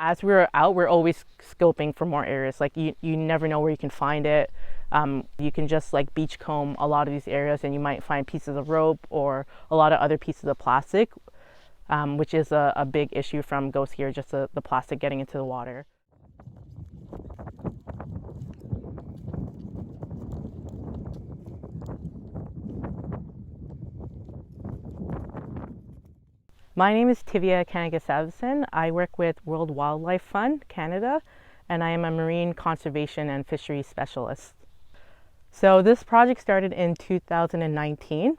As we're out, we're always scoping for more areas. Like you never know where you can find it. You can just like beachcomb a lot of these areas and you might find pieces of rope or a lot of other pieces of plastic, which is a big issue from ghost gear, just the plastic getting into the water. My name is Tivia Kanagasavson. I work with World Wildlife Fund Canada, and I am a marine conservation and fisheries specialist. So this project started in 2019.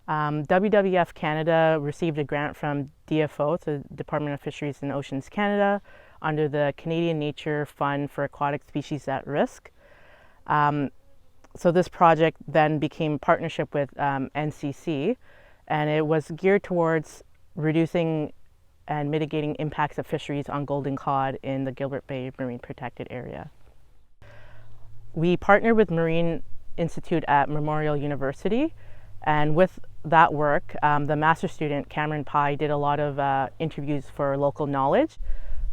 WWF Canada received a grant from DFO, the Department of Fisheries and Oceans Canada, under the Canadian Nature Fund for Aquatic Species at Risk. So this project then became a partnership with NCC, and it was geared towards reducing and mitigating impacts of fisheries on golden cod in the Gilbert Bay Marine Protected Area. We partnered with Marine Institute at Memorial University, and with that work, the master student, Cameron Pye, did a lot of interviews for local knowledge.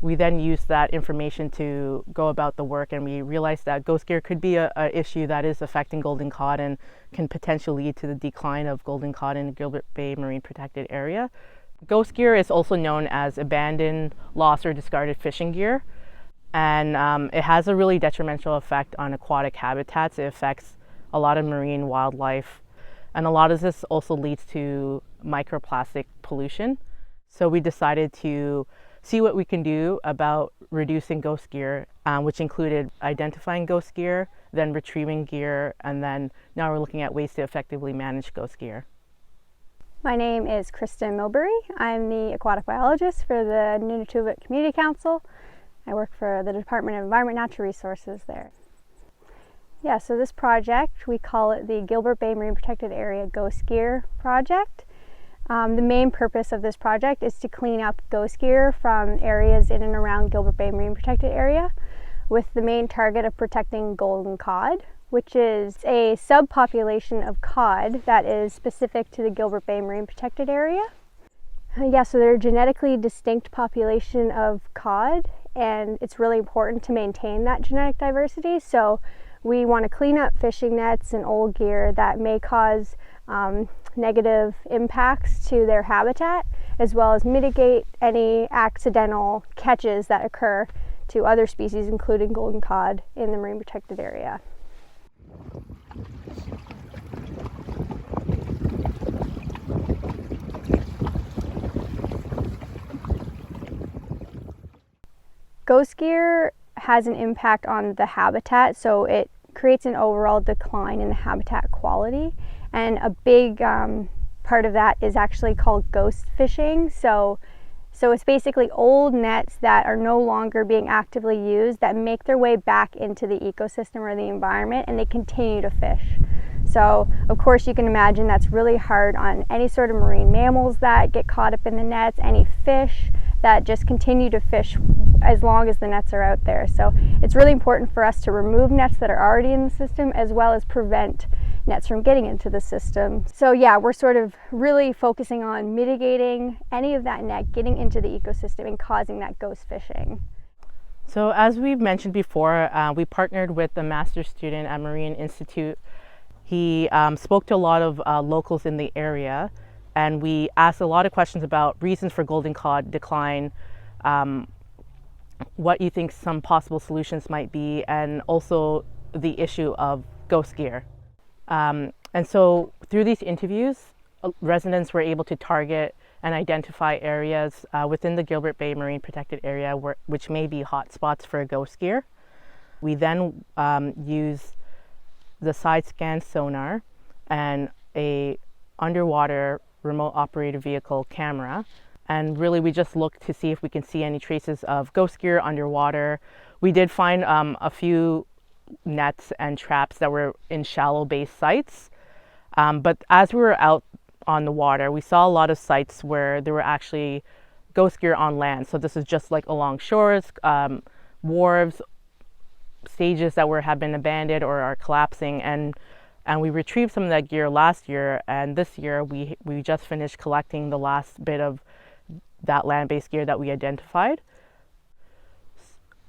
We then used that information to go about the work, and we realized that ghost gear could be an issue that is affecting golden cod and can potentially lead to the decline of golden cod in the Gilbert Bay Marine Protected Area. Ghost gear is also known as abandoned, lost, or discarded fishing gear, and it has a really detrimental effect on aquatic habitats. It affects a lot of marine wildlife, and a lot of this also leads to microplastic pollution. So we decided to see what we can do about reducing ghost gear, which included identifying ghost gear, then retrieving gear, and then now we're looking at ways to effectively manage ghost gear. My name is Kristen Milbury. I'm the aquatic biologist for the Nunavut Community Council. I work for the Department of Environment and Natural Resources there. Yeah, so this project, we call it the Gilbert Bay Marine Protected Area Ghost Gear Project. The main purpose of this project is to clean up ghost gear from areas in and around Gilbert Bay Marine Protected Area, with the main target of protecting golden cod, which is a subpopulation of cod that is specific to the Gilbert Bay Marine Protected Area. Yeah, so they're a genetically distinct population of cod, and it's really important to maintain that genetic diversity. So we want to clean up fishing nets and old gear that may cause negative impacts to their habitat, as well as mitigate any accidental catches that occur to other species, including golden cod, in the marine protected area. Ghost gear has an impact on the habitat, so it creates an overall decline in the habitat quality, and a big part of that is actually called ghost fishing. So it's basically old nets that are no longer being actively used that make their way back into the ecosystem or the environment, and they continue to fish. So of course you can imagine that's really hard on any sort of marine mammals that get caught up in the nets, any fish that just continue to fish as long as the nets are out there. So it's really important for us to remove nets that are already in the system, as well as prevent nets from getting into the system. So yeah, we're sort of really focusing on mitigating any of that net getting into the ecosystem and causing that ghost fishing. So as we've mentioned before, we partnered with the master student at Marine Institute. He spoke to a lot of locals in the area, and we asked a lot of questions about reasons for golden cod decline, what you think some possible solutions might be, and also the issue of ghost gear. And so through these interviews, residents were able to target and identify areas within the Gilbert Bay Marine Protected Area which may be hotspots for ghost gear. We then use the side scan sonar and a underwater remote operated vehicle camera, and really we just looked to see if we can see any traces of ghost gear underwater. We did find a few nets and traps that were in shallow base sites, but as we were out on the water, we saw a lot of sites where there were actually ghost gear on land. So this is just like along shores, wharves, stages that have been abandoned or are collapsing, and we retrieved some of that gear last year, and this year we just finished collecting the last bit of that land-based gear that we identified.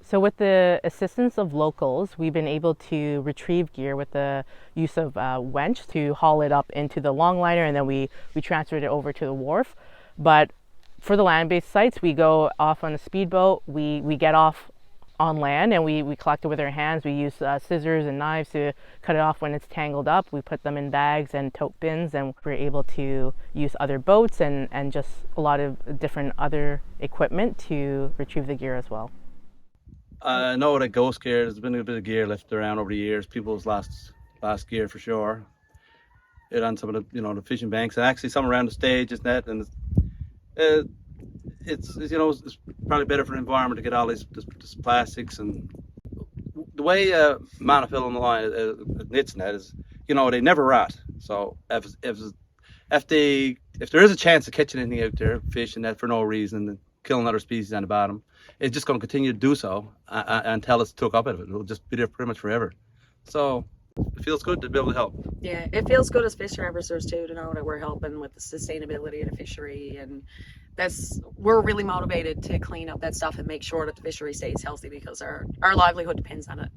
So with the assistance of locals, we've been able to retrieve gear with the use of winch to haul it up into the longliner, and then we transferred it over to the wharf. But for the land-based sites, we go off on a speedboat, we get off on land, and we collect it with our hands. We use scissors and knives to cut it off when it's tangled up. We put them in bags and tote bins, and we're able to use other boats and just a lot of different other equipment to retrieve the gear as well. I know that ghost gear, there's been a bit of gear lifted around over the years, people's last gear for sure. It on some of the the fishing banks, and actually some around the stages net, and it's it's probably better for the environment to get all this plastics. And the way monofilament line knits net is they never rot. So if there is a chance of catching anything out there fishing that for no reason and killing other species on the bottom, it's just going to continue to do so until it's took up out of it. It'll just be there pretty much forever. So it feels good to be able to help. Yeah, it feels good as fishery officers too to know that we're helping with the sustainability of the fishery, and we're really motivated to clean up that stuff and make sure that the fishery stays healthy because our livelihood depends on it.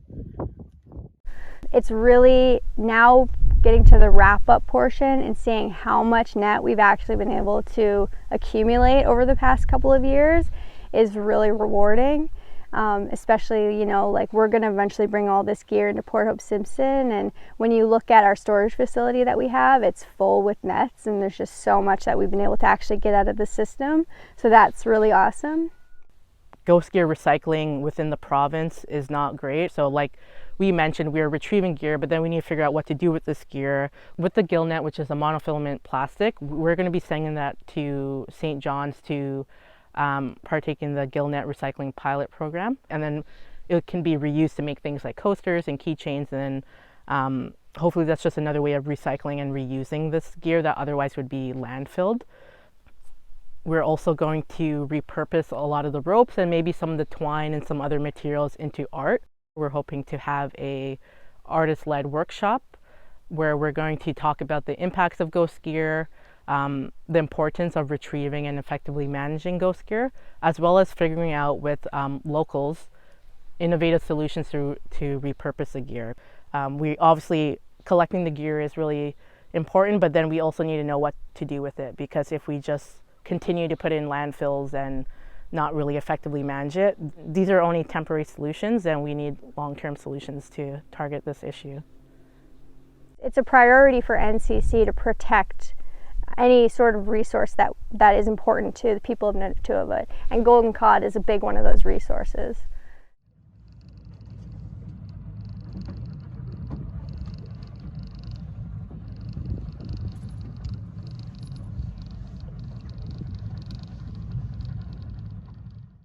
It's really now getting to the wrap-up portion and seeing how much net we've actually been able to accumulate over the past couple of years is really rewarding. Especially, like we're going to eventually bring all this gear into Port Hope Simpson, and when you look at our storage facility that we have, it's full with nets, and there's just so much that we've been able to actually get out of the system. So that's really awesome. Ghost gear recycling within the province is not great. So like we mentioned, we're retrieving gear, but then we need to figure out what to do with this gear. With the gill net, which is a monofilament plastic, we're going to be sending that to St. John's to partake in the gill net recycling pilot program, and then it can be reused to make things like coasters and keychains, and then hopefully that's just another way of recycling and reusing this gear that otherwise would be landfilled. We're also going to repurpose a lot of the ropes and maybe some of the twine and some other materials into art. We're hoping to have a artist-led workshop where we're going to talk about the impacts of ghost gear, the importance of retrieving and effectively managing ghost gear, as well as figuring out with locals innovative solutions to repurpose the gear. We obviously, collecting the gear is really important, but then we also need to know what to do with it, because if we just continue to put it in landfills and not really effectively manage it, these are only temporary solutions, and we need long-term solutions to target this issue. It's a priority for NCC to protect any sort of resource that is important to the people of Nunavut, and golden cod is a big one of those resources.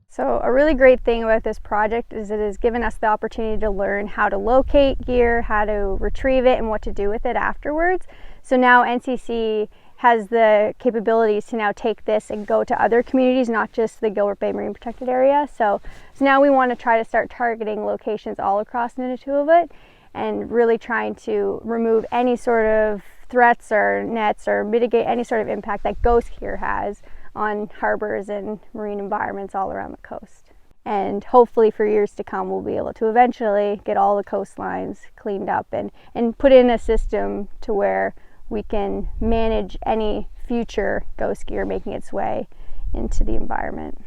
So a really great thing about this project is it has given us the opportunity to learn how to locate gear, how to retrieve it, and what to do with it afterwards. So now NCC has the capabilities to now take this and go to other communities, not just the Gilbert Bay Marine Protected Area. So now we want to try to start targeting locations all across Nunavut and really trying to remove any sort of threats or nets or mitigate any sort of impact that ghost gear has on harbors and marine environments all around the coast. And hopefully for years to come, we'll be able to eventually get all the coastlines cleaned up and put in a system to where we can manage any future ghost gear making its way into the environment.